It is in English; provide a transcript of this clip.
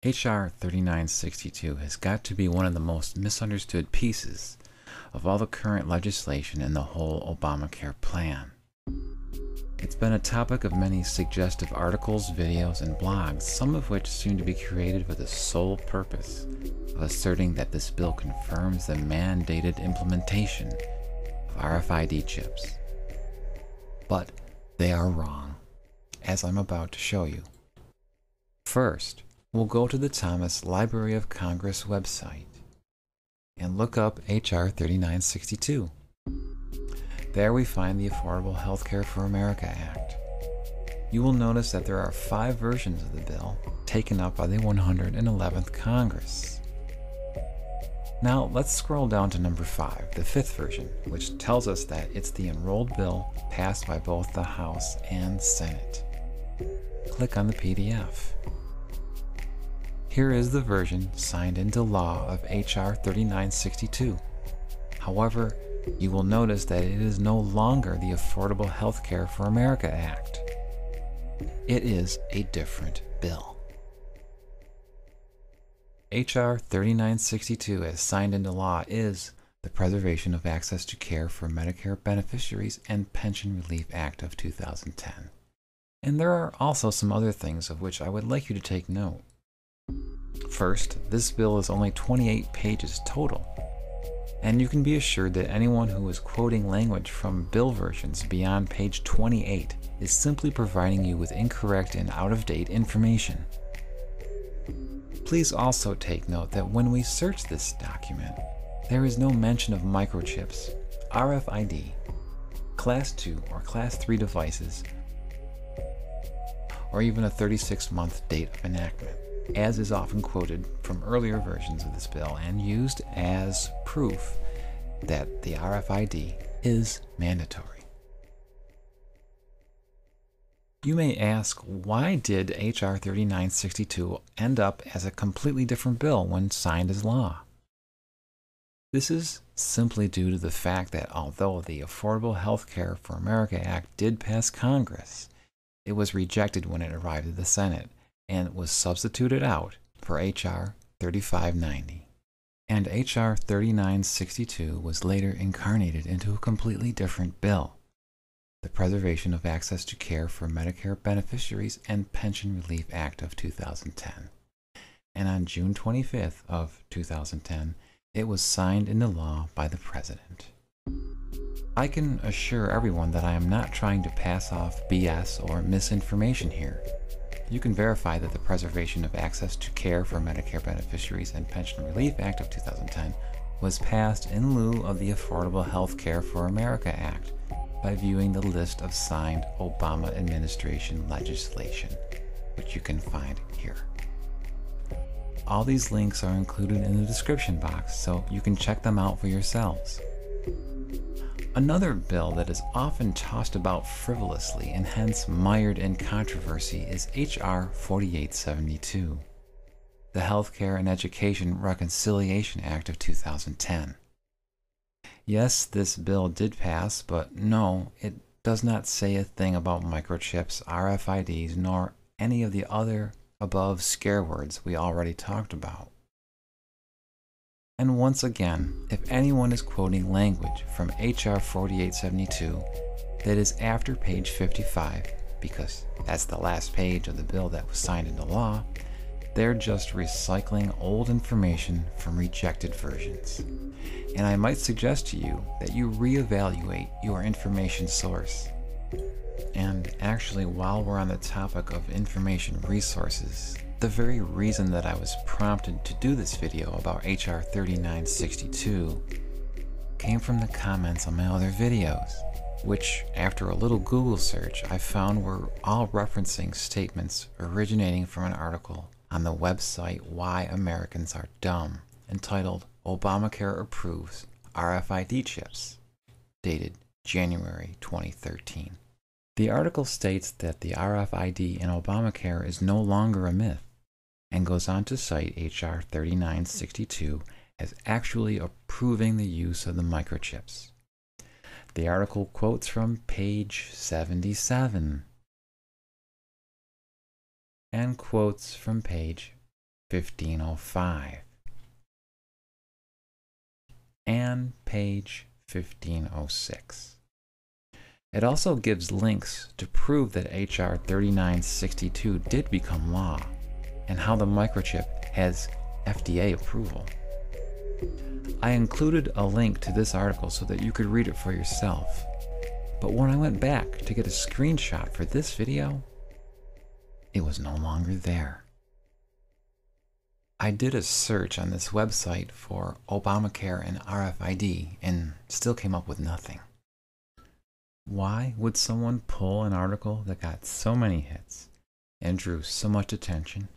HR 3962 has got to be one of the most misunderstood pieces of all the current legislation in the whole Obamacare plan. It's been a topic of many suggestive articles, videos, and blogs, some of which seem to be created with the sole purpose of asserting that this bill confirms the mandated implementation of RFID chips. But they are wrong, as I'm about to show you. First, we'll go to the Thomas Library of Congress website and look up HR 3962. There we find the Affordable Health Care for America Act. You will notice that there are 5 versions of the bill taken up by the 111th Congress. Now let's scroll down to number 5, the 5th version, which tells us that it's the enrolled bill passed by both the House and Senate. Click on the PDF. Here is the version signed into law of HR 3962. However, you will notice that it is no longer the Affordable Health Care for America Act. It is a different bill. HR 3962, as signed into law, is the Preservation of Access to Care for Medicare Beneficiaries and Pension Relief Act of 2010. And there are also some other things of which I would like you to take note. First, this bill is only 28 pages total, and you can be assured that anyone who is quoting language from bill versions beyond page 28 is simply providing you with incorrect and out-of-date information. Please also take note that when we search this document, there is no mention of microchips, RFID, Class 2 or Class 3 devices, or even a 36-month date of enactment, as is often quoted from earlier versions of this bill and used as proof that the RFID is mandatory. You may ask, why did HR 3962 end up as a completely different bill when signed as law? This is simply due to the fact that although the Affordable Health Care for America Act did pass Congress, it was rejected when it arrived at the Senate and was substituted out for HR 3590. And HR 3962 was later incarnated into a completely different bill, the Preservation of Access to Care for Medicare Beneficiaries and Pension Relief Act of 2010. And on June 25th of 2010, it was signed into law by the President. I can assure everyone that I am not trying to pass off BS or misinformation here. You can verify that the Preservation of Access to Care for Medicare Beneficiaries and Pension Relief Act of 2010 was passed in lieu of the Affordable Health Care for America Act by viewing the list of signed Obama administration legislation, which you can find here. All these links are included in the description box, so you can check them out for yourselves. Another bill that is often tossed about frivolously and hence mired in controversy is HR 4872, the Healthcare and Education Reconciliation Act of 2010. Yes, this bill did pass, but no, it does not say a thing about microchips, RFIDs, nor any of the other above scare words we already talked about. And once again, if anyone is quoting language from HR 4872 that is after page 55, because that's the last page of the bill that was signed into law, they're just recycling old information from rejected versions. And I might suggest to you that you reevaluate your information source. And actually, while we're on the topic of information resources, the very reason that I was prompted to do this video about HR 3962 came from the comments on my other videos, which, after a little Google search, I found were all referencing statements originating from an article on the website Why Americans Are Dumb, entitled Obamacare Approves RFID Chips, dated January 2013. The article states that the RFID in Obamacare is no longer a myth, and goes on to cite HR 3962 as actually approving the use of the microchips. The article quotes from page 77 and quotes from page 1505 and page 1506. It also gives links to prove that HR 3962 did become law and how the microchip has FDA approval. I included a link to this article so that you could read it for yourself, but when I went back to get a screenshot for this video, it was no longer there. I did a search on this website for Obamacare and RFID and still came up with nothing. Why would someone pull an article that got so many hits and drew so much attention?